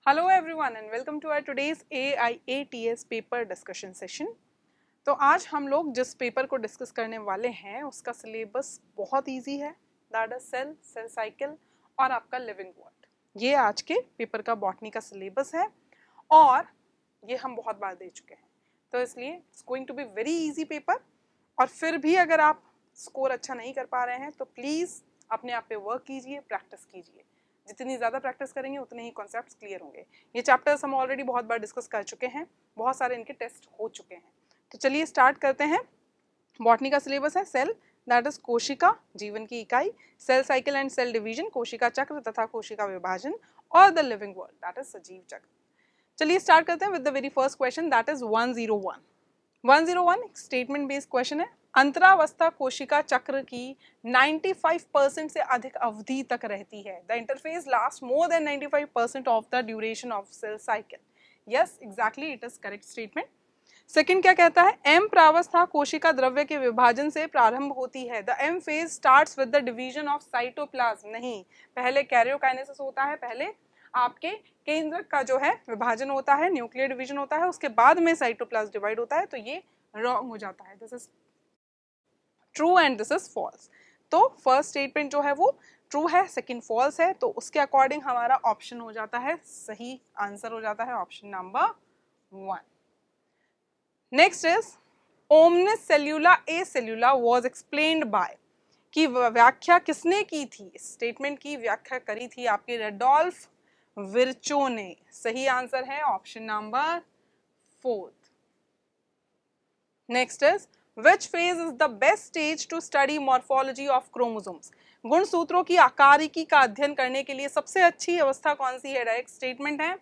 Hello everyone and welcome to our today's AIATS paper discussion session. तो आज हम लोग जिस पेपर को डिस्कस करने वाले हैं उसका सिलेबस बहुत इजी है, that is cell, cell cycle और आपका लिविंग वर्ल्ड। ये आज के पेपर का बॉटनी का सिलेबस है और ये हम बहुत बार दे चुके हैं, तो इसलिए it's going to be very easy paper. और फिर भी अगर आप स्कोर अच्छा नहीं कर पा रहे हैं तो प्लीज़ अपने आप पे वर्क कीजिए, प्रैक्टिस कीजिए। जितनी ज़्यादा प्रैक्टिस करेंगे उतने ही कॉन्सेप्ट्स क्लियर होंगे। ये चैप्टर्स हम ऑलरेडी बहुत बार डिस्कस कर चुके हैं, बहुत सारे इनके टेस्ट हो चुके हैं। तो चलिए स्टार्ट करते हैं। बॉटनी का सिलेबस है सेल, दैट इज कोशिका, जीवन की इकाई, cell cycle and cell division, कोशिका चक्र तथा कोशिका विभाजन, और the living world that is सजीव चक्र। चलिए स्टार्ट करते हैं with the very first question, that is 101। 101 एक स्टेटमेंट बेस्ड क्वेश्चन है। अंतरावस्था कोशिका चक्र की 95% से अधिक अवधि तक रहती है। The interface last more than 95% of the duration of cell cycle. Yes, exactly, it is correct statement. Second क्या कहता है? एम प्रावस्था कोशिका द्रव्य के विभाजन से प्रारंभ होती है। The M phase starts with the division of cytoplasm. नहीं, पहले कैरियोकाइनेसिस होता है, पहले आपके केंद्रक का जो है विभाजन होता है, न्यूक्लियर डिवीजन होता है, उसके बाद में साइटोप्लाज्म डिवाइड होता है। तो ये रॉन्ग हो जाता है, this is true and this is false. तो फर्स्ट स्टेटमेंट जो है वो ट्रू है, सेकंड फॉल्स है, तो उसके अकॉर्डिंग हमारा ऑप्शन हो जाता है, सही आंसर हो जाता है option number 1। Next is omnis cellula a cellula was explained by, की व्याख्या किसने की थी? स्टेटमेंट की व्याख्या करी थी आपके रेडोल्फ विर्चो ने। सही आंसर है option number 4। Next is which phase is the best stage to study morphology of chromosomes? गुणसूत्रों की आकारिकी का अध्ययन करने के लिए सबसे अच्छी अवस्था कौन सी है? डायरेक्ट स्टेटमेंट है,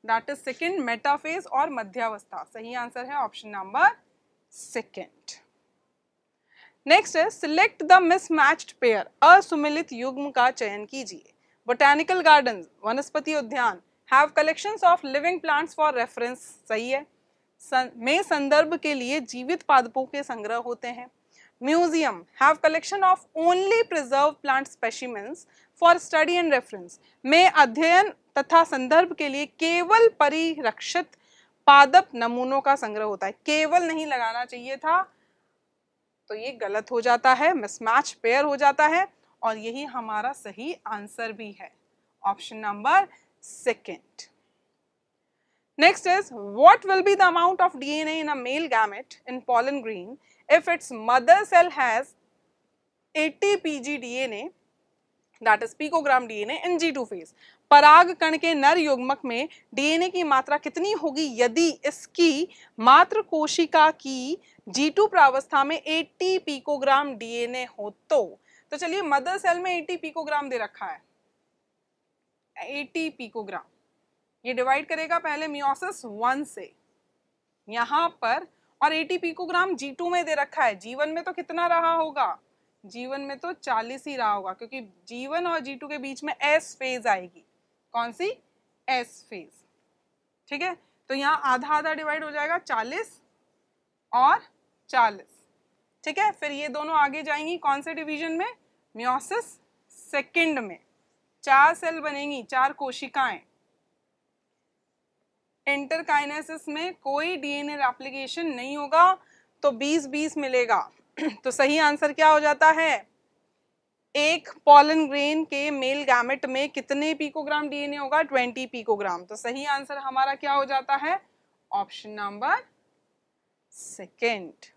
दैट इज सेकंड मेटाफेज और मध्यावस्था। सही आंसर है ऑप्शन नंबर 2। नेक्स्ट है सिलेक्ट द मिसमैच्ड पेयर, असुमिलित युग्म का चयन कीजिए। बोटैनिकल गार्डन, वनस्पति उद्यान, have collections of living plants for reference. सही है। में संदर्भ के लिए जीवित पादपों के संग्रह होते हैं। Museum have collection of only preserve plant specimens for study and reference. में अध्ययन तथा संदर्भ के लिए केवल परिरक्षित पादप नमूनों का संग्रह होता है। केवल नहीं लगाना चाहिए था, तो ये गलत हो जाता है, मिसमैच पेयर हो जाता है, और यही हमारा सही आंसर भी है option number 2। Next is, what will be the amount of DNA in a male gamete in pollen grain if its mother cell has 80 pgDNA, that is picogram DNA in G2 phase? पराग कण के नर युग्मक में DNA की मात्रा कितनी होगी यदि इसकी मात्र कोशिका की G2 प्रावस्था में 80 पिकोग्राम डीएनए हो तो चलिए मदर सेल में 80 पिकोग्राम दे रखा है, 80 पिकोग्राम, ये डिवाइड करेगा पहले मियोसिस 1 से यहाँ पर, और 80 पिकोग्राम G2 में दे रखा है। G1 में तो कितना रहा होगा? G1 में तो 40 ही रहा होगा, क्योंकि G1 और G2 के बीच में S फेज आएगी। कौन सी? S phase. ठीक है, तो यहाँ आधा आधा डिवाइड हो जाएगा, 40 और 40। ठीक है, फिर ये दोनों आगे जाएंगी कौन से डिवीजन में? मियोसिस सेकंड में। 4 सेल बनेंगी, 4 कोशिकाएं। इंटरकाइनेसिस में कोई डीएनए रेप्लिकेशन नहीं होगा, तो 20-20 मिलेगा। तो सही आंसर क्या हो जाता है? एक पॉलन ग्रेन के मेल गैमेट में कितने पिकोग्राम डीएनए होगा? 20 पिकोग्राम। तो सही आंसर हमारा क्या हो जाता है? Option number 2।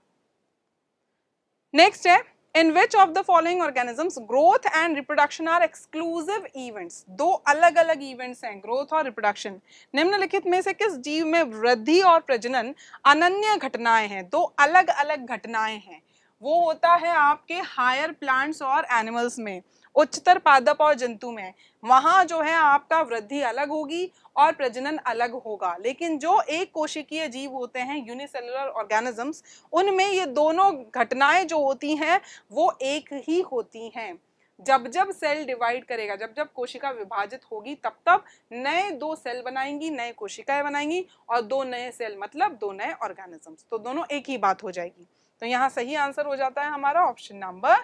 नेक्स्ट है, in which of the following organisms growth and reproduction are exclusive events? दो अलग अलग इवेंट्स हैं, ग्रोथ और रिप्रोडक्शन। निम्नलिखित में से किस जीव में वृद्धि और प्रजनन अनन्य घटनाएं हैं? दो अलग अलग घटनाएं हैं, वो होता है आपके हायर प्लांट्स और एनिमल्स में, उच्चतर पादप और जंतु में। वहां जो है आपका वृद्धि अलग होगी और प्रजनन अलग होगा, लेकिन जो एक कोशिकीय जीव होते हैं, यूनिसेलुलर ऑर्गेनिजम्स, उनमें ये दोनों घटनाएं जो होती हैं वो एक ही होती हैं। जब जब सेल डिवाइड करेगा, जब जब कोशिका विभाजित होगी, तब तब नए 2 सेल बनाएंगी, नए कोशिकाएं बनाएंगी, और 2 नए सेल मतलब 2 नए ऑर्गेनिजम्स, तो दोनों एक ही बात हो जाएगी। तो यहाँ सही आंसर हो जाता है हमारा option number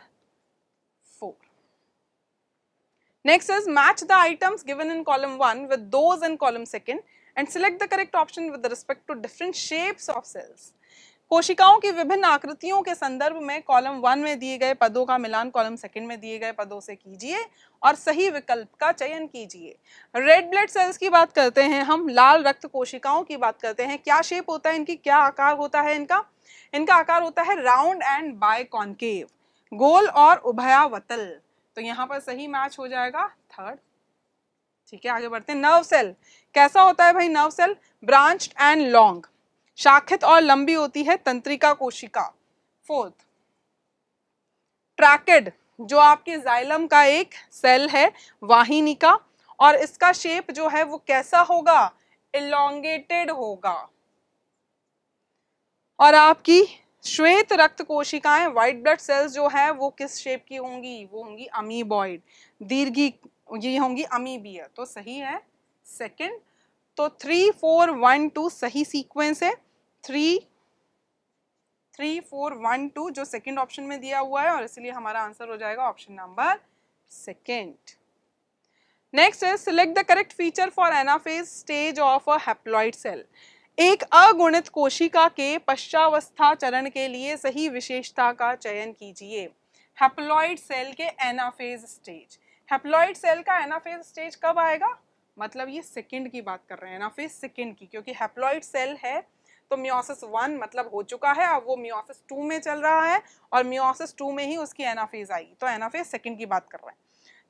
4। Next is match the items given in column 1 with those in column 2 and select the correct option with respect to different shapes of cells. कोशिकाओं की विभिन्न आकृतियों के संदर्भ में कॉलम 1 में दिए गए पदों का मिलान कॉलम 2 में दिए गए पदों से कीजिए और सही विकल्प का चयन कीजिए। रेड ब्लड सेल्स की बात करते हैं हम, लाल रक्त कोशिकाओं की बात करते हैं। क्या शेप होता है इनकी, क्या आकार होता है इनका? इनका आकार होता है राउंड एंड बायकॉन्केव, गोल और उभयावतल। तो यहाँ पर सही मैच हो जाएगा थर्ड। ठीक है, आगे बढ़ते हैं। नर्व सेल कैसा होता है भाई? Nerve cell branched and long, शाखित और लंबी होती है तंत्रिका कोशिका। फोर्थ, ट्रैकेड जो आपके जाइलम का एक सेल है, वाहिनिका, और इसका शेप जो है वो कैसा होगा? इलोंगेटेड होगा। और आपकी श्वेत रक्त कोशिकाएं, व्हाइट ब्लड सेल्स जो है वो किस शेप की होंगी? वो होंगी अमीबॉइड, दीर्घी, ये होंगी अमीबीय। तो सही है सेकंड। तो 3 4 1 2 सही सीक्वेंस है। 3 4 1 2 जो सेकंड ऑप्शन में दिया हुआ है, और इसलिए हमारा आंसर हो जाएगा ऑप्शन नंबर सेकंड। नेक्स्ट है select the correct feature for anaphase stage of a haploid cell. एक अगुणित कोशिका के पश्चावस्था चरण के लिए सही विशेषता का चयन कीजिए। हैप्लॉइड सेल के एनाफेज स्टेज, हैप्लॉइड सेल का एनाफेज स्टेज कब आएगा? मतलब ये सेकंड की बात कर रहे हैं, एनाफेज सेकंड की, क्योंकि हैप्लॉइड सेल है तो मियोसिस 1 मतलब हो चुका है, अब वो मियोसिस 2 में चल रहा है और मियोसिस 2 में ही उसकी एनाफेज आएगी, तो एनाफेज सेकंड की बात कर रहे हैं।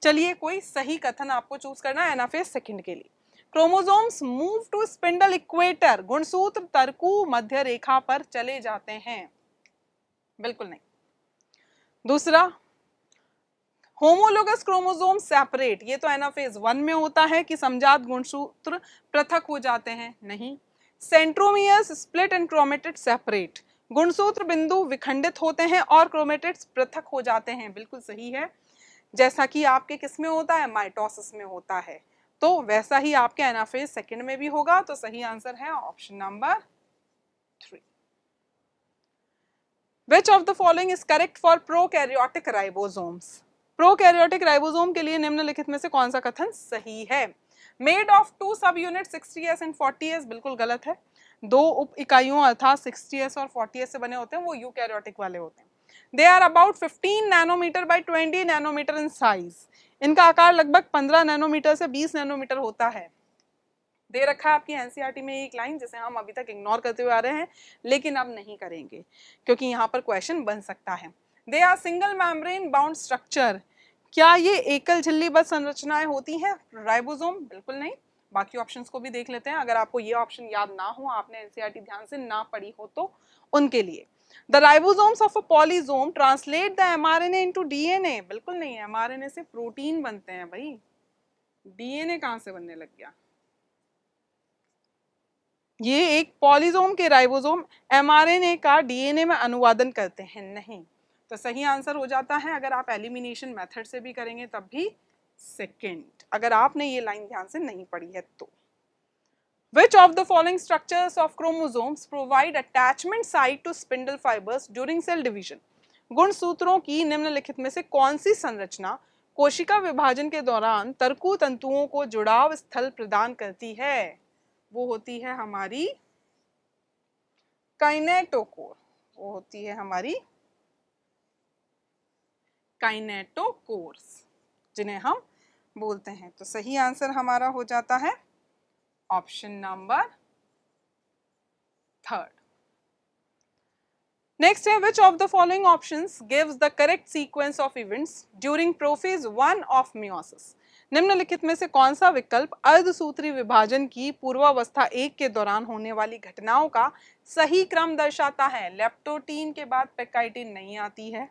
चलिए कोई सही कथन आपको चूज करना है एनाफेज सेकंड के लिए। Chromosomes move to spindle equator, गुणसूत्र तर्कु मध्य रेखा पर चले जाते हैं। बिल्कुल नहीं। दूसरा, होमोलोगस क्रोमोसोम सेपरेट, ये तो एनाफेज 1 में होता है कि समजात गुणसूत्र पृथक हो जाते हैं। नहीं। Centromeres split and chromatid separate, गुणसूत्र बिंदु विखंडित होते हैं और क्रोमेटिड्स पृथक हो जाते हैं। बिल्कुल सही है, जैसा कि आपके किस में होता है? माइटोसिस में होता है, तो वैसा ही आपके एनाफेज सेकंड में भी होगा। तो सही आंसर है option number 3। Which of the following is correct for prokaryotic ribosomes? Prokaryotic ribosome के लिए निम्नलिखित में से कौन सा कथन सही है? मेड ऑफ 2 सब यूनिट 60s एंड 40s, बिल्कुल गलत है। 2 उप इकाइयों अर्थात 60s और 40s से बने होते हैं, वो यूकैरियोटिक वाले होते हैं। They are about 15 nanometre by 20 nanometre in size, इनका आकार लगभग 15 नैनोमीटर से 20 नैनोमीटर होता है। दे रखा है आपकी एनसीईआरटी में एक लाइन जिसे हम अभी तक इग्नोर करते हुए आ रहे हैं, लेकिन अब नहीं करेंगे क्योंकि यहाँ पर क्वेश्चन बन सकता है। They are single membrane bound structure, क्या ये एकल झिल्लीबद्ध संरचनाएं होती हैं राइबोसोम? बिल्कुल नहीं। बाकी ऑप्शंस को भी देख लेते हैं, अगर आपको ये ऑप्शन याद ना हो, आपने एनसीईआरटी ध्यान से ना पढ़ी हो तो उनके लिए। The ribosomes of a polysome translate the mRNA into DNA, बिल्कुल नहीं। एमआरएनए से प्रोटीन बनते हैं भाई, डीएनए कहां से बनने लग गया? ये एक पॉलीसोम के राइबोसोम एमआरएनए का डीएनए में अनुवादन करते हैं, नहीं। तो सही आंसर हो जाता है, अगर आप एलिमिनेशन मेथड से भी करेंगे तब भी सेकंड, अगर आपने ये लाइन ध्यान से नहीं पढ़ी है तो। Which of the following structures of chromosomes provide attachment site to spindle fibers during cell division? गुणसूत्रों की निम्नलिखित में से कौन सी संरचना कोशिका विभाजन के दौरान तर्कु तंतुओं को जुड़ाव स्थल प्रदान करती है? वो होती है हमारी काइनेटोकोर, वो होती है हमारी काइनेटोकोर्स, जिन्हें हम बोलते हैं। तो सही आंसर हमारा हो जाता है ऑप्शन नंबर 3rd। नेक्स्ट है, which of the following options gives the correct sequence of events during prophase 1 of meiosis? निम्नलिखित में से कौन सा विकल्प अर्धसूत्री विभाजन की पूर्वावस्था 1 के दौरान होने वाली घटनाओं का सही क्रम दर्शाता है? लेप्टोटीन के बाद पेकाइटिन नहीं आती है,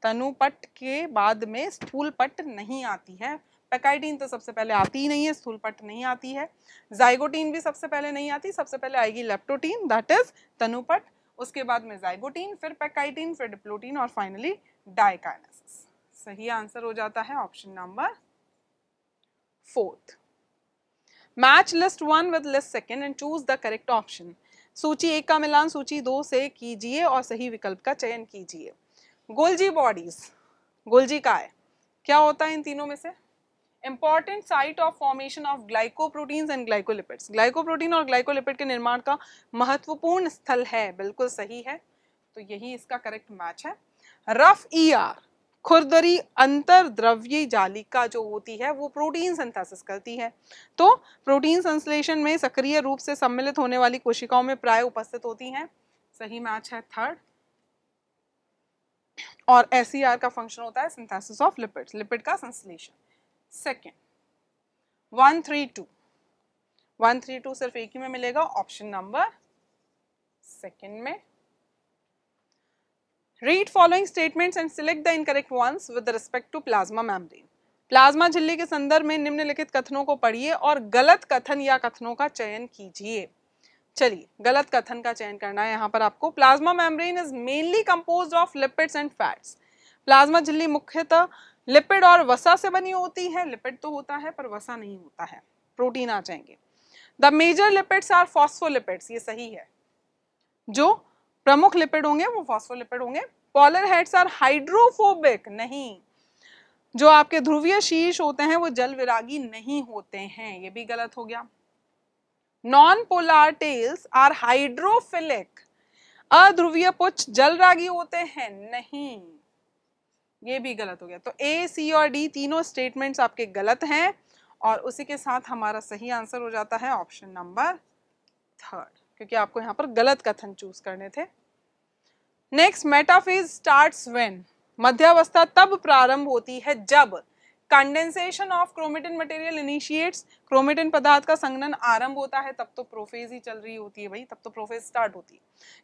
तनुपट के बाद में स्थूलपट नहीं आती है, पेकाइटिन तो सबसे पहले आती ही नहीं है, स्थूलपट नहीं आती है, जाइगोटीन भी सबसे पहले नहीं आती, सबसे पहले आएगी लेप्टोटीन दैट इज तनुपट, उसके बाद में जाइगोटीन, फिर पेकाइटिन, फिर डिप्लोटीन और फाइनली डाइकाइनेसिस। सही आंसर हो जाता है option number 4th। Match list 1 with list 2 and choose the correct option. सूची 1 का मिलान सूची 2 से कीजिए और सही विकल्प का चयन कीजिए। गोल्जी बॉडीज, गोल्जी का है, क्या होता है इन तीनों में से? Important site of formation of glycoproteins and glycolipids, glycoprotein और ग्लाइकोलिपिड के निर्माण का महत्वपूर्ण स्थल है, बिल्कुल सही है, तो यही इसका करेक्ट मैच है। रफ ईआर, खुरदरी अंतर्द्रव्यी जालिका जो होती है वो प्रोटीन सिंथेसिस करती है, तो प्रोटीन संश्लेषण में सक्रिय रूप से सम्मिलित होने वाली कोशिकाओं में प्राय उपस्थित होती हैं, सही मैच है थर्ड। और एसईआर का फंक्शन होता है सिंथेसिस ऑफ लिपिड्स, लिपिड का संश्लेषण। सेकेंड 132 सिर्फ एक ही में मिलेगा, ऑप्शन नंबर सेकेंड में। Read following statements and select the incorrect ones with respect to plasma membrane. Plasma झिल्ली के संदर्भ में निम्नलिखित कथनों को पढ़िए और गलत कथन या कथनों का चयन कीजिए। चलिए गलत कथन का चयन करना है यहाँ पर आपको। Plasma membrane is mainly composed of lipids and fats. Plasma झिल्ली मुख्यतः लिपिड और वसा से बनी होती है, लिपिड तो होता है पर वसा नहीं होता है, प्रोटीन आ जाएंगे। The major lipids are phospholipids, ये सही है, जो प्रमुख लिपिड होंगे वो फॉस्फोलिपिड होंगे। पोलर हेड्स आर हाइड्रोफोबिक, नहीं, जो आपके ध्रुवीय शीर्ष होते हैं वो जल विरागी नहीं होते हैं, ये भी गलत हो गया। Non polar tails are hydrophilic, अध्रुवीय पुच्छ जलरागी होते हैं, नहीं, ये भी गलत हो गया। तो ए, सी और डी तीनों स्टेटमेंट्स आपके गलत हैं और उसी के साथ हमारा सही आंसर हो जाता है ऑप्शन नंबर थर्ड, क्योंकि आपको यहाँ पर गलत कथन चूज करने थे। नेक्स्ट, मेटाफेज स्टार्ट्स व्हेन, मध्यावस्था तब प्रारंभ होती है जब condensation of chromatin material initiates, chromatin पदार्थ का संघनन आरंभ होता है, तब तो प्रोफेज ही चल रही होती है भाई, तब तो प्रोफेज स्टार्ट होती है।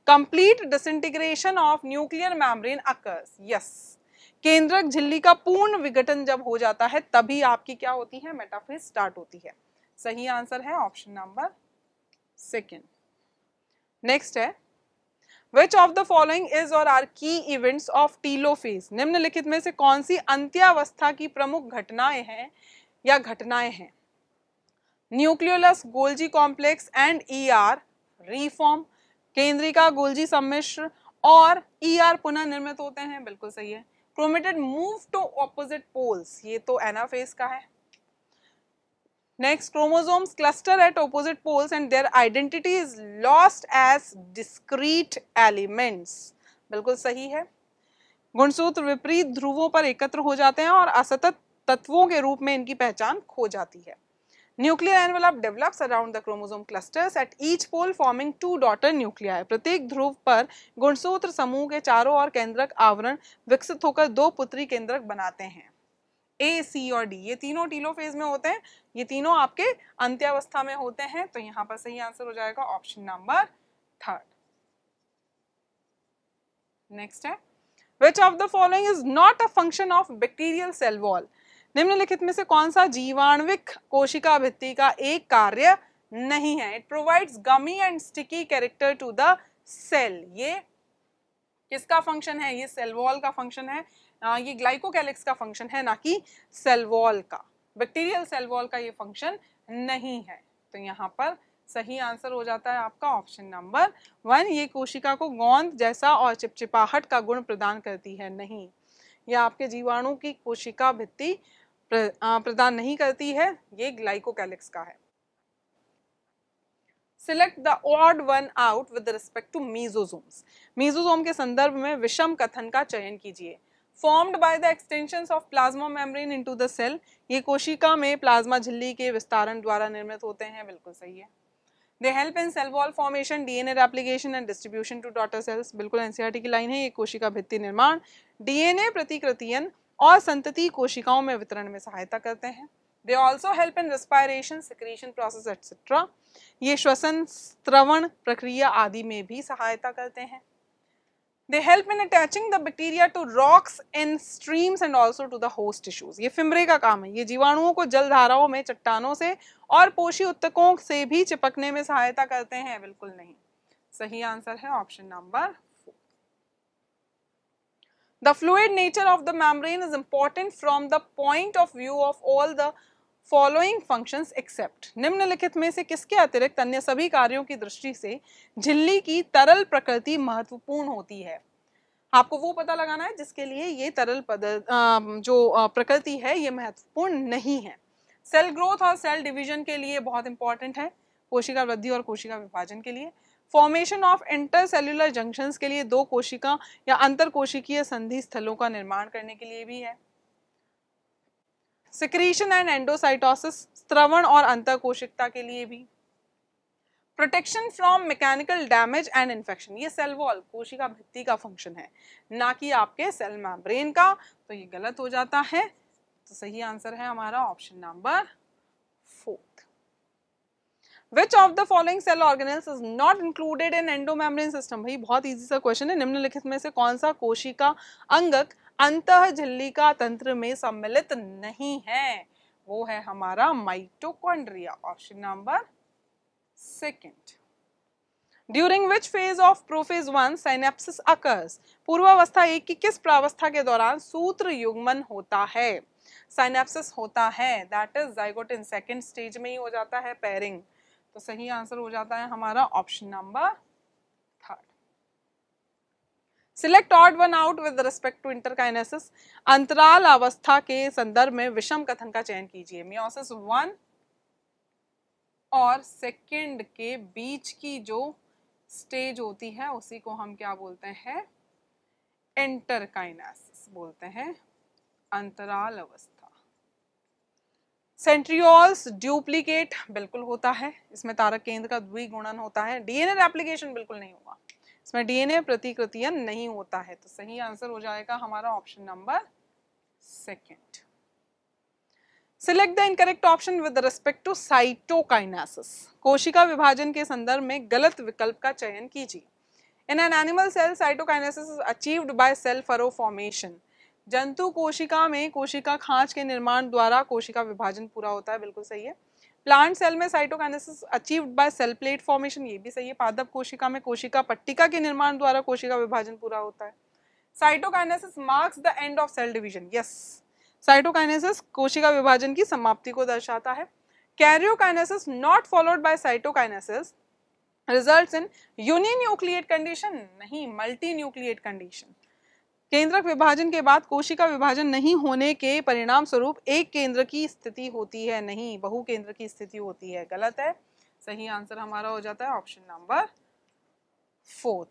Complete disintegration of nuclear membrane occurs, yes, केंद्रक झिल्ली का पूर्ण विघटन जब हो जाता है तभी आपकी क्या होती है, मेटाफेज स्टार्ट होती है, सही आंसर है ऑप्शन नंबर सेकेंड। नेक्स्ट है, Which of the following is or are key events of telophase? निम्नलिखित में से कौन सी अंत्यावस्था की प्रमुख घटनाएं हैं या घटनाएं हैं? Nucleolus Golgi complex and ER reform, केंद्रिका गोल्जी सम्मिश्र और ईआर पुनः निर्मित होते हैं, बिल्कुल सही है। Chromatid move to opposite poles, ये तो एनाफेज का है। Next, chromosomes cluster at opposite poles and their identity is lost as discrete elements, बिल्कुल सही है। गुणसूत्र विपरीत ध्रुवों पर एकत्र हो जाते हैं और असतत तत्वों के रूप में इनकी पहचान खो जाती है। Nuclear envelope develops around the chromosome clusters at each pole forming two daughter nuclei. प्रत्येक ध्रुव पर गुणसूत्र समूह के चारों ओर केंद्रक आवरण विकसित होकर दो पुत्री केंद्रक बनाते हैं। ए, सी और डी ये तीनों टीलोफेज में होते हैं, ये तीनों आपके अंत्यावस्था में होते हैं, तो यहाँ पर सही आंसर हो जाएगा ऑप्शन नंबर थर्ड। नेक्स्ट है, which of the following is not a function of bacterial cell wall? निम्नलिखित में से कौन सा जीवाणुविक कोशिका भित्ति का एक कार्य नहीं है? It provides gummy and sticky character to the cell. ये किसका फंक्शन है? ये सेल वॉल का फंक्शन है, ये ग्लाइकोकैलिक्स का फंक्शन है, ना कि सेल वॉल का। बैक्टीरियल सेल वॉल का ये फंक्शन नहीं है, तो यहाँ पर सही आंसर हो जाता है आपका ऑप्शन नंबर 1। ये कोशिका को गोंद जैसा और चिपचिपाहट का गुण प्रदान करती है, नहीं, यह आपके जीवाणु की कोशिका भित्ति प्रदान नहीं करती है, ये ग्लाइकोकैलिक्स का है। Select the odd one out with respect to mesosomes. Mesosome के संदर्भ में विषम कथन का चयन कीजिए। Formed by the extensions of plasma membrane into the cell, ये कोशिका में प्लाज्मा झिल्ली के विस्तारण द्वारा निर्मित होते हैं, बिल्कुल सही है। They help in cell wall formation, DNA replication and distribution to daughter cells, बिल्कुल एनसीईआरटी की लाइन है। ये कोशिका भित्ति निर्माण, डीएनए प्रतिकृतियन और संतति कोशिकाओं में वितरण में सहायता करते हैं। They also help in respiration, secretion process, etc. ये श्वसन, स्त्रवण प्रक्रिया आदि में भी सहायता करते हैं। They help in attaching the bacteria to rocks in streams and also to the host tissues. ये फिम्ब्रे का काम है, ये जीवाणुओं को जलधाराओं में चट्टानों से और पोषी उत्तकों से भी चिपकने में सहायता करते हैं, बिल्कुल नहीं, सही आंसर है option number 4। The fluid nature of the membrane is important from the point of view of all the following functions except, निम्नलिखित में से किसके अतिरिक्त अन्य सभी कार्यों की दृष्टि से झिल्ली की तरल प्रकृति महत्वपूर्ण होती है? आपको वो पता लगाना है जिसके लिए ये तरल जो प्रकृति है ये महत्वपूर्ण नहीं है। सेल ग्रोथ और सेल डिवीजन के लिए बहुत इंपॉर्टेंट है, कोशिका वृद्धि और कोशिका विभाजन के लिए, फॉर्मेशन ऑफ इंटरसेल्युलर जंक्शंस के लिए, दो कोशिका या अंतर कोशिकीय संधि स्थलों का निर्माण करने के लिए भी है, सिक्रीशन एंड एंडोसाइटोसिस स्त्रवण और अंतर कोशिकता के लिए भी, protection from mechanical damage and infection, ये सेल वॉल कोशिका भित्ति का फंक्शन है, ना कि आपके सेल मेम्ब्रेन का, तो ये गलत हो जाता है। तो सही आंसर है हमारा option number 4। Which of the following cell organelles is not included in endomembrane system? भाई बहुत इजी सा क्वेश्चन है, निम्नलिखित में से कौन सा कोशिका अंगक अंतः झिल्लिका तंत्र में सम्मिलित नहीं है? वो है हमारा mitochondria, option number 2. During which phase of prophase 1 synapses occurs? पूर्वावस्था 1 की किस प्रावस्था के दौरान सूत्र युग्मन होता है, साइनेप्सिस होता है? That is zygote in second stage में ही हो जाता है पेयरिंग। तो सही आंसर हो जाता है हमारा option number 3. Select odd one out with respect to interkinesis, अंतराल अवस्था के संदर्भ में विषम कथन का चयन कीजिए। मियोसिस 1 और सेकेंड के बीच की जो स्टेज होती है उसी को हम क्या बोलते हैं? इंटरकाइनेसिस बोलते हैं, अंतराल अवस्था। सेंट्रियोल्स डुप्लीकेट बिल्कुल होता है, इसमें तारक केंद्र का द्विगुणन होता है। डीएनए रेप्लिकेशन बिल्कुल नहीं होगा, इसमें डीएनए प्रतिकृतियन नहीं होता है। तो सही आंसर हो जाएगा हमारा option number 2. Select the incorrect option with respect to cytokinesis, कोशिका विभाजन के संदर्भ में गलत विकल्प का चयन कीजिए। In an animal cell cytokinesis is achieved by cell furrow formation, जंतु कोशिका में कोशिका खांच के निर्माण द्वारा कोशिका विभाजन पूरा होता है, बिल्कुल सही है। प्लांट सेल में cytokinesis achieved by cell plate formation, ये भी सही है। पादप कोशिका में कोशिका पट्टिका के निर्माण द्वारा कोशिका विभाजन पूरा होता है। Cytokinesis marks the end of cell division, yes, cytokinesis कोशिका विभाजन की समाप्ति को दर्शाता है। Karyokinesis not followed by cytokinesis results in uninucleate condition, नहीं, मल्टी न्यूक्लिएट कंडीशन। केंद्रक विभाजन के बाद कोशिका विभाजन नहीं होने के परिणाम स्वरूप एक केंद्र की स्थिति होती है, नहीं, बहु केंद्र की स्थिति होती है, गलत है। सही आंसर हमारा हो जाता है option number 4.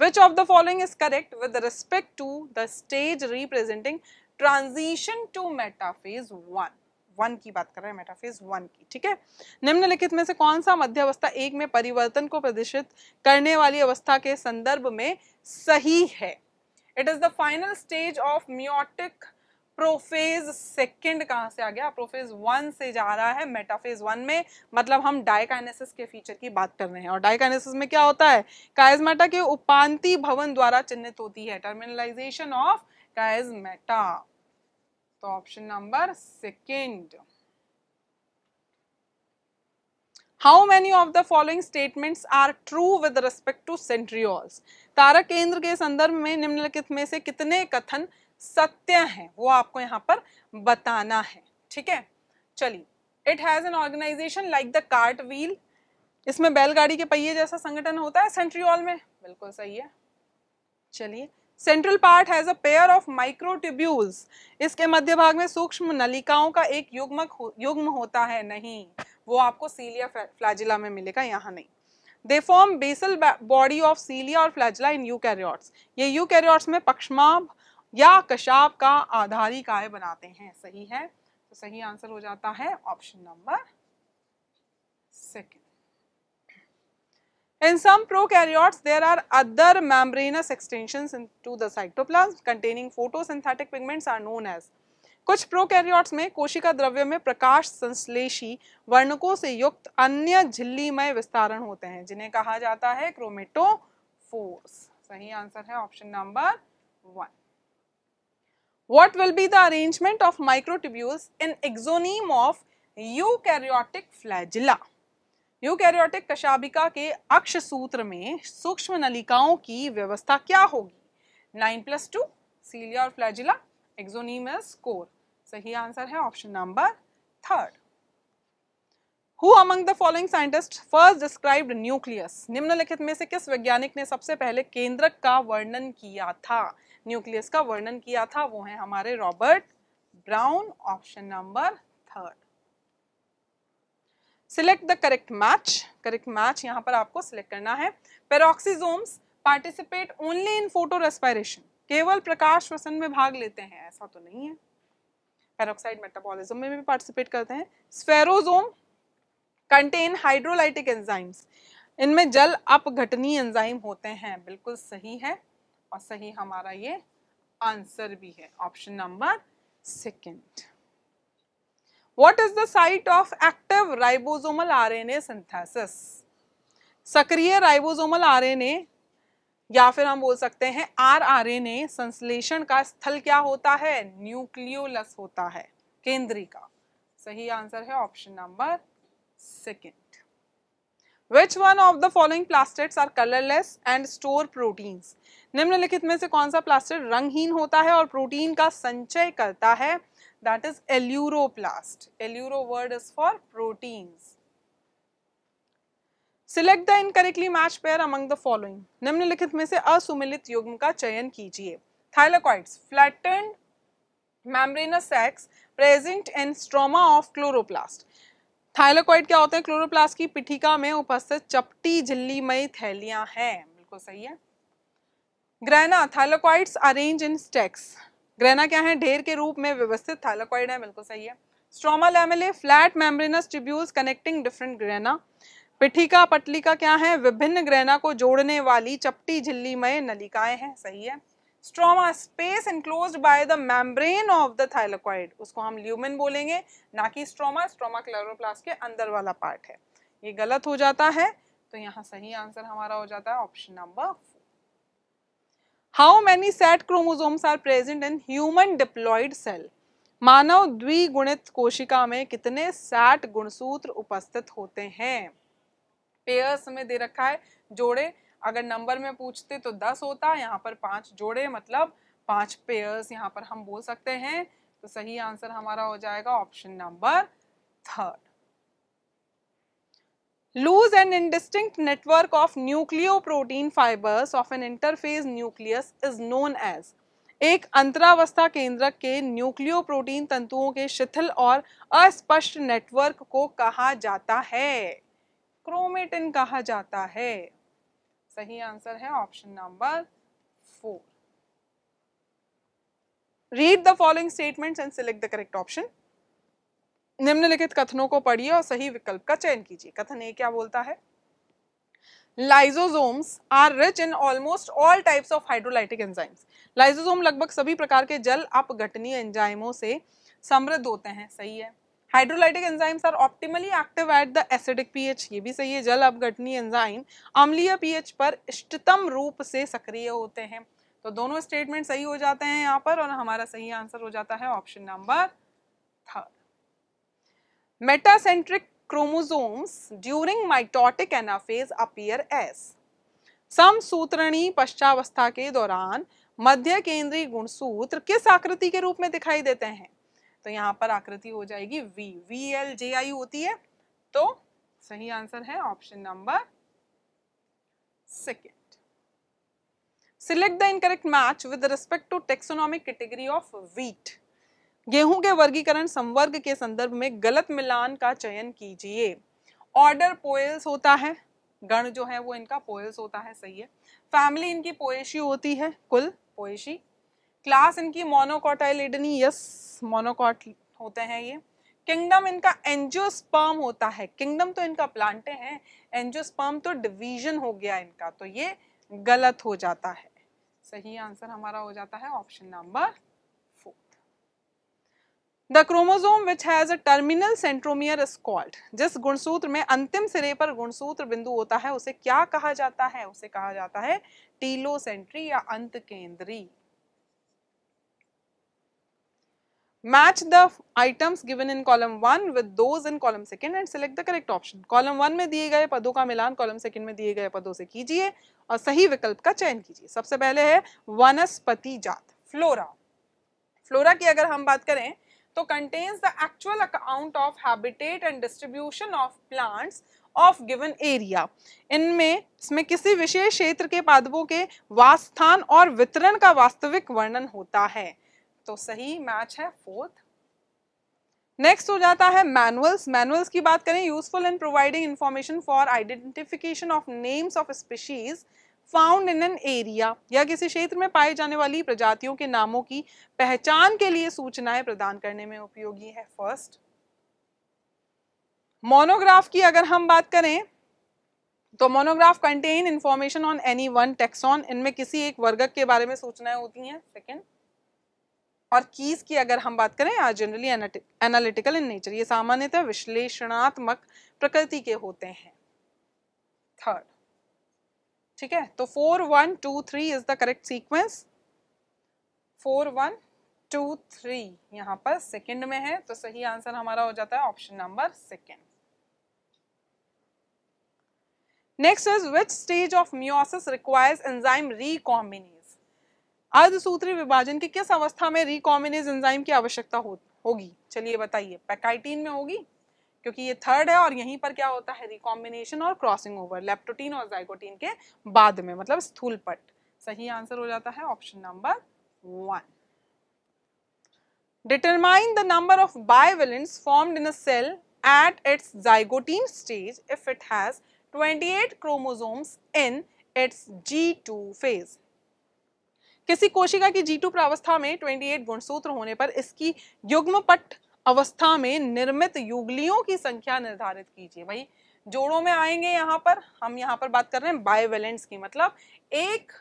Which of the following is correct with respect to the stage representing transition to metaphase 1? 1 की बात कर रहे हैं, मेटाफेज 1 की, ठीक है। निम्नलिखित में से कौन सा मध्यावस्था 1 में परिवर्तन को प्रदर्शित करने वाली अवस्था के संदर्भ में सही है? It is the final stage of meiotic prophase 2 कहां से आ गया? प्रोफेज 1 से जा रहा है मेटाफेज 1 में, मतलब हम डायकाइनेसिस के फीचर की बात कर रहे हैं। और डायकाइनेसिस में क्या होता है? काइजमेटा के उपांती भवन द्वारा चिन्हित होती है, टर्मिनलाइजेशन ऑफ काइजमेटा। तो option number 2. How many of the following statements are true with respect to centrioles? तारक केंद्र के संदर्भ में निम्नलिखित में से कितने कथन सत्य हैं, वो आपको यहाँ पर बताना है, ठीक है। चलिए, it has an organisation like the cart wheel, इसमें बैलगाड़ी के पहिए जैसा संगठन होता है सेंट्रियोल में, बिल्कुल सही है। चलिए, central part has a pair of microtubules, इसके मध्य भाग में सूक्ष्म नलिकाओं का एक युग्म होता है, नहीं, वो आपको सीलिया फ्लैजिला में मिलेगा, यहाँ नहीं। They form basal body of cilia और फ्लैजिला इन यूकैरियोट्स, ये यूकैरियोट्स में पक्षमाभ या कशाप का आधारी काय बनाते हैं, सही है। तो सही आंसर हो जाता है option number 2. In some prokaryotes, there are other membranous extensions into the cytoplasm containing photosynthetic pigments are known as. कुछ प्रोकैरियोट्स में कोशिका द्रव्य में प्रकाश संश्लेषी वर्णकों से युक्त अन्य झिल्लीमय विस्तारण होते हैं, जिन्हें कहा जाता है क्रोमेटोफोर्स। सही आंसर है option number 1. What will be the arrangement of microtubules in exoneme of eukaryotic flagella? Eukaryotic कशाभिका के अक्ष सूत्र में सूक्ष्म नलिकाओं की व्यवस्था क्या होगी? 9+2, सीलिया और फ्लैजिला, एक्सोनीमस कोर। सही आंसर है option number 3. Who among the following scientists first described nucleus? निम्नलिखित में से किस वैज्ञानिक ने सबसे पहले केंद्रक का वर्णन किया था, न्यूक्लियस का वर्णन किया था? वो है हमारे Robert brown, option number 3. Select the correct match यहाँ पर आपको सिलेक्ट करना है। Peroxisomes participate only in photo respiration, केवल प्रकाश श्वसन में भाग लेते हैं, ऐसा तो नहीं है। पेरोक्साइड मेटाबॉलिज्म में भी पार्टिसिपेट करते हैं। स्फेरोजोम कंटेन हाइड्रोलाइटिक एंजाइम्स, इनमें जल अपघटनीय एंजाइम होते हैं, बिल्कुल सही है और सही हमारा ये आंसर भी है, option number second. What is the site of active ribosomal RNA synthesis? सक्रिय राइबोसोमल आरएनए या फिर हम बोल सकते हैं आरआरएनए संश्लेषण का स्थल क्या होता है? न्यूक्लियोलस होता है, केंद्री का। सही आंसर है option number second. Which one of the following plastids are colorless and store proteins? निम्नलिखित में से कौन सा प्लास्टिड रंगहीन होता है और प्रोटीन का संचय करता है? That is aleuroplast. Eleuro word is for proteins. Select the incorrectly matched pair among the following. निम्नलिखित में से असुमिलित युग्म का चयन कीजिए। Thylakoids, flattened membranous sacs present in stroma of chloroplast. Thylakoid क्या होते हैं? क्लोरोप्लास्ट की पिठिका में उपस्थित चपटी झिल्लीमयी थैलियां हैं, बिल्कुल सही है। Grana, thylakoids arrange in stacks, grana क्या है? ढेर के रूप में व्यवस्थित थाइलाकोइड है, बिल्कुल सही है। Stroma lamellae, flat membranous tubules connecting different grana, पिठिका पटलिका क्या है? विभिन्न ग्रेना को जोड़ने वाली चपटी झिल्लीमय नलिकाएं हैं, सही है। Stroma, space enclosed by the membrane of the thylakoid, उसको हम ल्यूमेन बोलेंगे, ना कि स्ट्रोमा। स्ट्रोमा क्लोरोप्लास्ट के अंदर वाला पार्ट है, ये गलत हो जाता है, तो यहाँ सही आंसर हमारा हो जाता है option number 4। How many SAT chromosomes are present in human diploid cell? मानव द्विगुणित कोशिका में कितने SAT गुणसूत्र उपस्थित होते हैं? पेयर्स में दे रखा है, जोड़े, अगर नंबर में पूछते तो 10 होता, यहाँ पर 5 जोड़े मतलब 5 पेयर्स यहाँ पर हम बोल सकते हैं, तो सही आंसर हमारा हो जाएगा option number 3rd। Loose and indistinct network of nucleoprotein fibers of an interphase nucleus is known as। एक अंतरावस्था केंद्रक के न्यूक्लियोप्रोटीन तंतुओं के शिथिल और अस्पष्ट नेटवर्क को कहा जाता है? क्रोमेटिन कहा जाता है। सही आंसर है option number 4। Read the following statements and select the correct option। निम्नलिखित कथनों को पढ़िए और सही विकल्प का चयन कीजिए। कथन ए क्या बोलता है? Lysosomes are rich in almost all types of hydrolytic enzymes. Lysosome लगभग सभी प्रकार के जल अपघटनीय एंजाइमों से समृद्ध होते हैं, सही है। Hydrolytic enzymes are optimally active at the acidic pH, ये भी सही है। जल अपघटनीय एंजाइम अम्लीय पीएच पर इष्टतम रूप से सक्रिय होते हैं, तो दोनों स्टेटमेंट सही हो जाते हैं यहाँ पर, और हमारा सही आंसर हो जाता है option number 3rd। Metacentric chromosomes during mitotic anaphase appear as। समसूत्रणीय पश्चावस्था के दौरान मध्य केंद्रीय गुणसूत्र किस आकृति के रूप में दिखाई देते हैं? तो यहाँ पर आकृति हो जाएगी VLJI होती है, तो सही आंसर है option number 2nd। Select the incorrect match with respect to taxonomic category of wheat। गेहूं के वर्गीकरण संवर्ग के संदर्भ में गलत मिलान का चयन कीजिए। ऑर्डर पोएल्स होता है, गण जो है वो इनका पोएल्स होता है, सही है। फैमिली इनकी पोएशी होती है, कुल पोएशी। क्लास इनकी मोनोकोटाइलिडनी, यस मोनोकॉट होते हैं ये। किंगडम इनका एंजियोस्पर्म होता है, किंगडम तो इनका प्लांटे हैं, एंजियोस्पर्म तो डिवीजन हो गया इनका, तो ये गलत हो जाता है। सही आंसर हमारा हो जाता है option number 4। The chromosome which has a terminal centromere is called। जिस गुणसूत्र में अंतिम सिरे पर गुणसूत्र बिंदु होता है उसे क्या कहा जाता है? उसे कहा जाता है टीलोसेंट्री या अंत केंद्री। Match the items given in column 1 with those in column 2 and select the correct option। column 1 में दिए गए पदों का मिलान column 2 में दिए गए पदों से कीजिए और सही विकल्प का चयन कीजिए। सबसे पहले है वनस्पति जात, फ्लोरा। फ्लोरा की अगर हम बात करें तो contains the actual account of habitat and distribution of plants of given area। इसमें किसी विशेष क्षेत्र के पादपों के वासस्थान और वितरण का वास्तविक वर्णन होता है, तो सही मैच है 4th। नेक्स्ट हो जाता है मैनुअल्स। मैनुअल्स की बात करें, useful in providing information for identification of names of species found in an area, या किसी क्षेत्र में पाए जाने वाली प्रजातियों के नामों की पहचान के लिए सूचनाएं प्रदान करने में उपयोगी है। फर्स्ट। मोनोग्राफ की अगर हम बात करें तो monograph contain information on any one tax on, इनमें किसी एक वर्ग के बारे में सूचनाएं होती हैं। सेकंड। और कीज की अगर हम बात करें, are generally analytical in nature, ये सामान्यतः विश्लेषणात्मक प्रकृति के होते हैं। थर्ड। ठीक है, तो 4 1 2 3 इज द करेक्ट सीक्वेंस। 4 1 2 3 यहाँ पर सेकंड में है, तो सही आंसर हमारा हो जाता है option number second. Next is which stage of meiosis requires enzyme recombinase. अर्धसूत्री विभाजन की किस अवस्था में रिकॉम्बिनेज एंजाइम की आवश्यकता होगी? चलिए बताइए। पैकाइटिन में होगी, क्योंकि ये थर्ड है, और यहीं पर क्या होता है? रिकॉम्बिनेशन और क्रॉसिंग ओवर लेप्टोटीन और जाइगोटीन के बाद में, मतलब स्थूलपट। सही आंसर हो जाता है option number 1। Determine the number of bivalents formed in a cell at its zygotene stage if it has 28 chromosomes in its G2 phase. किसी कोशिका की G2 प्रावस्था में 28 गुणसूत्र होने पर इसकी युग्मपट अवस्था में निर्मित युगलियों की संख्या निर्धारित कीजिए। भाई जोड़ों में आएंगे, यहाँ पर हम यहाँ पर बात कर रहे हैं बाइवेलेंट्स की, मतलब एक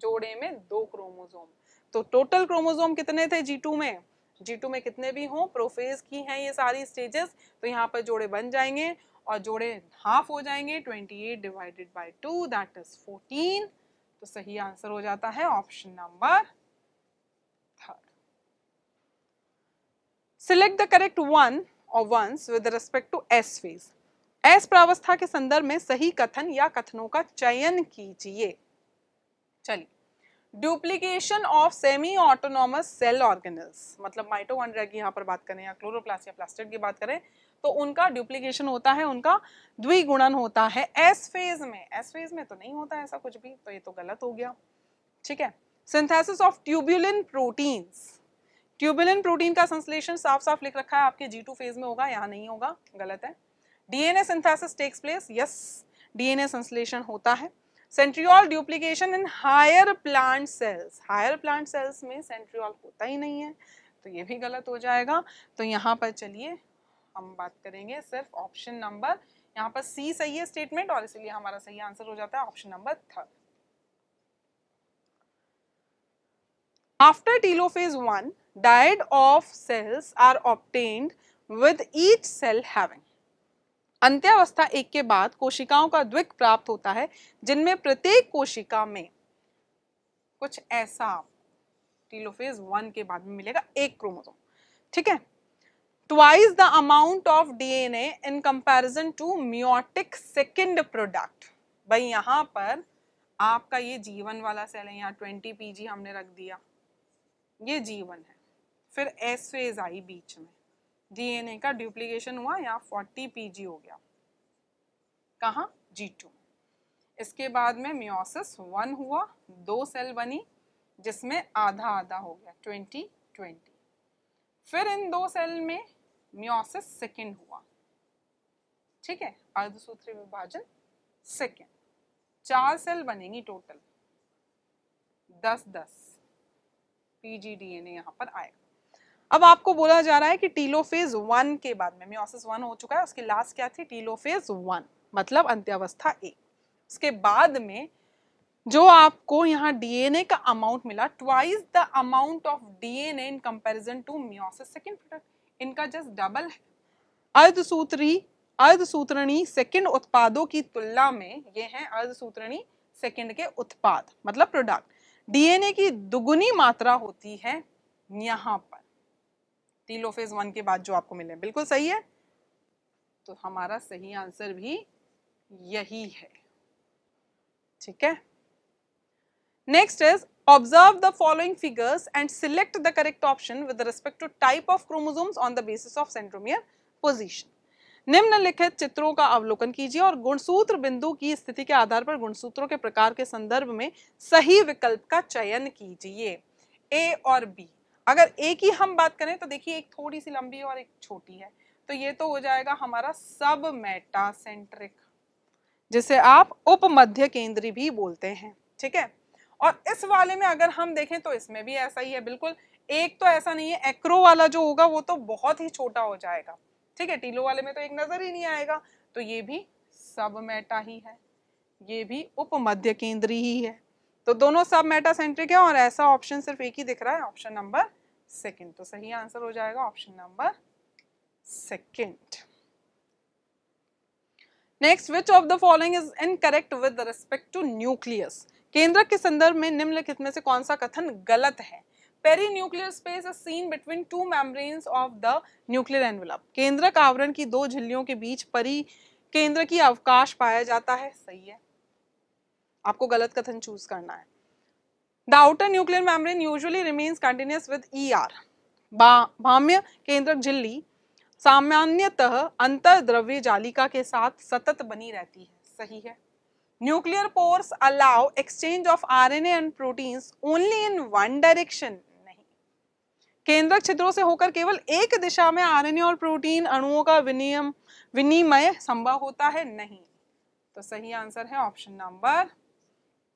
जोड़े में 2 क्रोमोसोम। तो टोटल क्रोमोसोम कितने थे G2 में? G2 में कितने भी हों, प्रोफेज की हैं ये सारी स्टेजेस, तो यहाँ पर जोड़े बन जाएंगे और जोड़े हाफ हो जाएंगे। 28 डिवाइडेड बाई 2 दैट इज 14। तो सही आंसर हो जाता है option number 3। Select the correct one और ones with respect to S phase. S प्रावस्था के संदर्भ में सही कथन या कथनों का चयन कीजिए। चलिए, duplication of semi autonomous cell organelles, मतलब माइटोकॉन्ड्रिया की यहाँ पर बात करें या क्लोरोप्लास्ट या प्लास्टिड की बात करें, तो उनका डुप्लीकेशन होता है, उनका द्विगुणन होता है एस फेज में। एस फेज में तो नहीं होता ऐसा कुछ भी, तो ये तो गलत हो गया। ठीक है। Synthesis of tubulin proteins. Tubulin protein का संश्लेषण साफ साफ लिख रखा है आपके G2 फेज में होगा, यहाँ नहीं होगा, गलत है। DNA synthesis takes place, yes, DNA संश्लेषण होता है। Centriole duplication in higher plant cells. Higher plant cells में सेंट्रियोल होता ही नहीं है, तो ये भी गलत हो जाएगा। तो यहाँ पर चलिए हम बात करेंगे सिर्फ ऑप्शन नंबर, यहाँ पर सी सही है स्टेटमेंट, और इसलिए हमारा सही आंसर हो जाता है option number 3। After telophase 1, dyad of cells are obtained with each cell having। अंत्यावस्था 1 के बाद कोशिकाओं का द्विक प्राप्त होता है, जिनमें प्रत्येक कोशिका में कुछ ऐसा टीलोफेज 1 के बाद में मिलेगा 1 क्रोमोसोम। ठीक है। Twice the amount of DNA in comparison to meiotic second product. भाई यहाँ पर आपका ये G1 वाला सेल है, यहाँ 20 PG हमने रख दिया, ये G1 है, फिर एस फेज आई बीच में, डीएनए का डुप्लीकेशन हुआ, यहाँ 40 PG हो गया, कहाँ? G2। इसके बाद में मियोसिस 1 हुआ, 2 सेल बनी जिसमें आधा आधा हो गया 20-20। फिर इन 2 सेल में मियोसिस सेकेंड हुआ। ठीक है, अर्धसूत्री विभाजन सेकेंड, 4 सेल बनेंगी टोटल, 10-10 PGDNA यहाँ पर आएगा। अब आपको बोला जा रहा है कि टीलोफेज 1 के बाद में मियोसिस 1 हो चुका है, उसकी लास्ट क्या थी? टीलोफेज 1, मतलब अंत्यावस्था 1। उसके बाद में जो आपको यहाँ डीएनए का अमाउंट मिला, twice the amount of DNA in comparison to meiosis second product, इनका जस्ट डबल है। अर्धसूत्रणी सेकेंड उत्पादों की तुलना में ये हैं अर्धसूत्रणी सेकेंड के उत्पाद, मतलब प्रोडक्ट। डीएनए की दुगुनी मात्रा होती है यहाँ पर टीलोफेज 1 के बाद जो आपको मिले। बिल्कुल सही है, तो हमारा सही आंसर भी यही है। ठीक है। Next is observe the following figures and select the correct option with respect to type of chromosomes on the basis of centromere position. निम्नलिखित चित्रों का अवलोकन कीजिए और गुणसूत्र बिंदु की स्थिति के आधार पर गुणसूत्रों के प्रकार के संदर्भ में सही विकल्प का चयन कीजिए। ए और बी। अगर एक ही हम बात करें तो देखिए एक थोड़ी सी लंबी है और एक छोटी है, तो ये तो हो जाएगा हमारा सब मेटासेंट्रिक, जिसे आप उपमध्य केंद्री भी बोलते हैं, ठीक है। और इस वाले में अगर हम देखें तो इसमें भी ऐसा ही है बिल्कुल, एक तो ऐसा नहीं है, एक्रो वाला जो होगा वो तो बहुत ही छोटा हो जाएगा, ठीक है, टीलो वाले में तो एक नजर ही नहीं आएगा, तो ये भी सब मेटा ही है, ये भी उपमध्य केंद्री ही है, तो दोनों सब मेटासेंट्रिक है और ऐसा ऑप्शन सिर्फ एक ही दिख रहा है, ऑप्शन नंबर सेकंड, तो सही आंसर हो जाएगा option number second. Next, which of the following is incorrect with respect to nucleus? केंद्रक के संदर्भ में निम्नलिखित में से कौन सा कथन गलत है? Perinuclear space is seen between two membranes of the nuclear envelope. केंद्रक आवरण की दो झिल्लियों के बीच परिकेंद्र की अवकाश पाया जाता है, सही है, आपको गलत कथन चूज करना है। The outer nuclear membrane usually remains continuous with ER। बाह्य केंद्रक झिल्ली सामान्यतः अंतर्द्रव्य जालिका के साथ सतत बनी रहती है, सही है। Nuclear pores allow exchange of RNA and proteins only in one direction, नहीं। केंद्रक छिद्रों से होकर केवल एक दिशा में RNA और प्रोटीन अणुओं का विनिमय संभव होता है, नहीं। तो सही आंसर है option number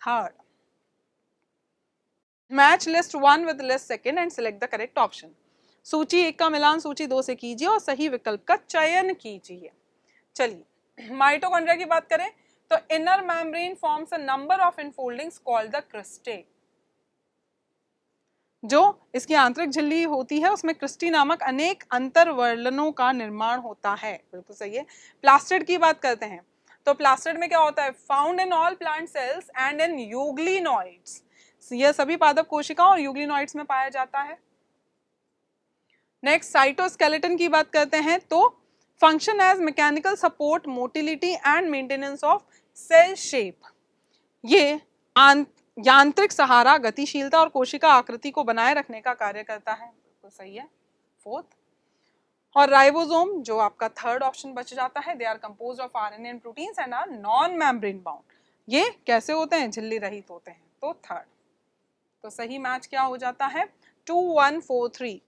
third. Match list 1 with list 2 and select the correct option. सूची 1 का मिलान सूची 2 से कीजिए और सही विकल्प का चयन कीजिए। चलिए, माइटोकॉन्ड्रिया की बात करें तो inner membrane forms a number of infoldings called the cristae. जो इसकी आंतरिक झिल्ली होती है उसमें क्रिस्टी नामक अनेक अंतर्वर्लनों का निर्माण होता है, बिल्कुल सही है। प्लास्टिड की बात करते हैं तो प्लास्टिड में क्या होता है? Found in all plant cells and in euglenoids. यह सभी पादप कोशिकाओं और यूग्लिनॉइड्स में पाया जाता है। नेक्स्ट, साइटोस्केलेटन की बात करते हैं तो function as mechanical support, motility and maintenance of cell shape. ये यांत्रिक सहारा, गतिशीलता और कोशिका आकृति को बनाए रखने का कार्य करता है, बिल्कुल सही है, फोर्थ। और राइबोसोम जो आपका थर्ड ऑप्शन बच जाता है, they are composed of RNA and proteins and are non membrane bound. ये कैसे होते हैं? झिल्ली रहित होते हैं, तो थर्ड। तो सही मैच क्या हो जाता है? 2143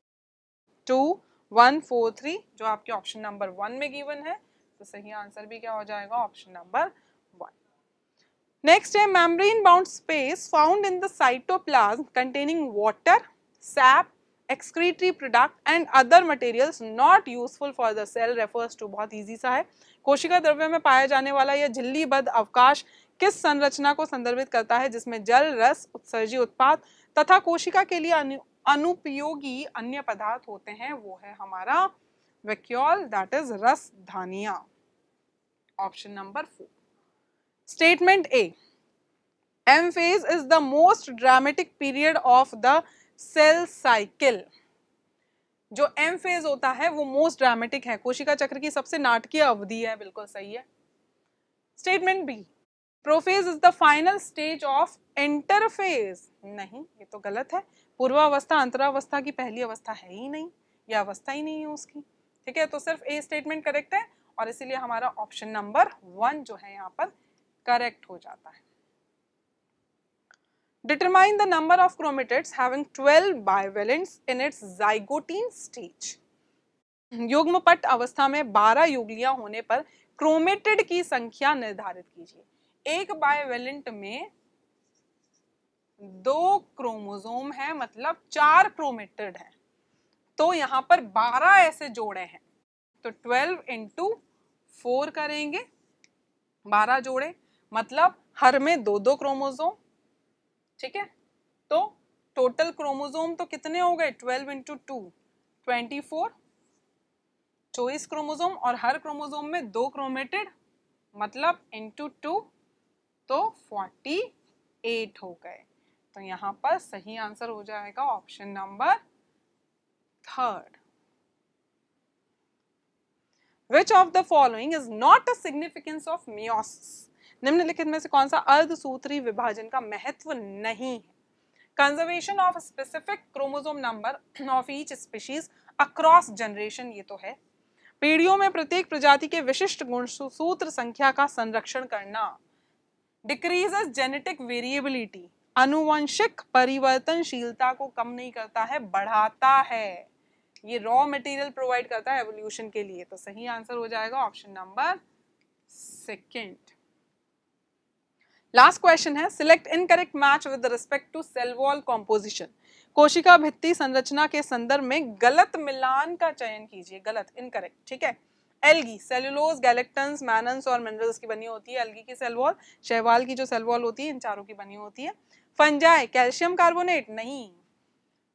2143 जो आपके ऑप्शन नंबर 1 में गिवन है, तो सही आंसर भी क्या हो जाएगा? Option number 1। नेक्स्ट है membrane bound space found in the cytoplasm containing water, SAP, excretory product and other materials not useful for the cell refers to, बहुत इजी सा है। कोशिका द्रव्य में पाया जाने वाला यह झिल्लीबद्ध अवकाश किस संरचना को संदर्भित करता है जिसमें जल, रस, उत्सर्जी उत्पाद तथा कोशिका के लिए अनुपयोगी अन्य पदार्थ होते हैं? वो है हमारा वैक्यूल, दैट इज रस धानिया, option number 4। Statement A, M phase is the most dramatic period of the cell cycle. जो M फेज होता है वो मोस्ट ड्रामेटिक है, कोशिका चक्र की सबसे नाटकीय अवधि है, बिल्कुल सही है। Statement B, prophase is the final stage of interphase, नहीं, ये तो गलत है। पूर्वावस्था अंतरावस्था की पहली अवस्था है ही नहीं, यह अवस्था ही नहीं है उसकी, ठीक है। तो सिर्फ ए स्टेटमेंट करेक्ट है और इसीलिए हमारा ऑप्शन नंबर 1 जो है यहाँ पर करेक्ट हो जाता है। Determine the number of chromatids having 12 bivalents in its zygotine stage. युग्मपट अवस्था में 12 युगलियां होने पर क्रोमेटिड की संख्या निर्धारित कीजिए। एक बाइवेलेंट में 2 क्रोमोसोम है, मतलब 4 क्रोमेटिड है, तो यहां पर 12 ऐसे जोड़े हैं, तो 12 into 4 करेंगे, 12 जोड़े मतलब हर में 2-2 क्रोमोसोम, ठीक है। तो टोटल क्रोमोसोम तो कितने हो गए? 12 into 2 24, 24 क्रोमोसोम और हर क्रोमोसोम में 2 क्रोमेटिड, मतलब into 2 तो 48 हो गए। तो यहाँ पर सही आंसर हो जाएगा option number 3rd। Which of the following is not a significance of meiosis? निम्नलिखित में से कौन सा अर्धसूत्री विभाजन का महत्व नहीं है? Conservation of specific chromosome number of each species across generation, ये तो है। पीढ़ियों में प्रत्येक प्रजाति के विशिष्ट गुणसूत्र संख्या का संरक्षण करना। डिक्रीजेस जेनेटिक वेरिएबिलिटी, आनुवंशिक परिवर्तनशीलता को कम नहीं करता है, बढ़ाता है। ये रॉ मटेरियल प्रोवाइड करता है एवोल्यूशन के लिए। तो सही आंसर हो जाएगा option number second. Last question है, select incorrect match with respect to cell wall composition. कोशिका भित्ति संरचना के संदर्भ में गलत मिलान का चयन कीजिए। गलत, इनकरेक्ट, ठीक है। एल्गी सेलुलोज, गैलेक्टन्स, मैनन्स और मिनरल्स की बनी होती है एल्गी की सेल वॉल। शैवाल की जो सेल वॉल होती है इन चारों की बनी होती है। फंजाई कैल्शियम कार्बोनेट, नहीं,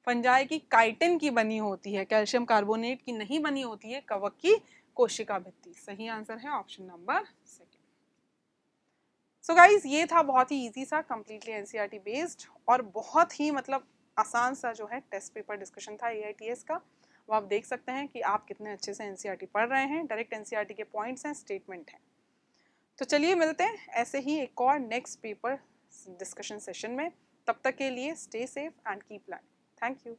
फंजाई की काइटिन की बनी होती है, कैल्शियम कार्बोनेट की नहीं बनी होती है कवक की कोशिका भित्ति। सही आंसर है option number second. So guys ये था बहुत ही इजी सा कंप्लीटली एनसीईआरटी बेस्ड और बहुत ही मतलब आसान सा जो है टेस्ट पेपर डिस्कशन था AITS का। वो आप देख सकते हैं कि आप कितने अच्छे से एनसीईआरटी पढ़ रहे हैं। डायरेक्ट एनसीईआरटी के पॉइंट्स हैं, स्टेटमेंट हैं। तो चलिए मिलते हैं ऐसे ही एक और नेक्स्ट पेपर डिस्कशन सेशन में। तब तक के लिए stay safe and keep learning. Thank you.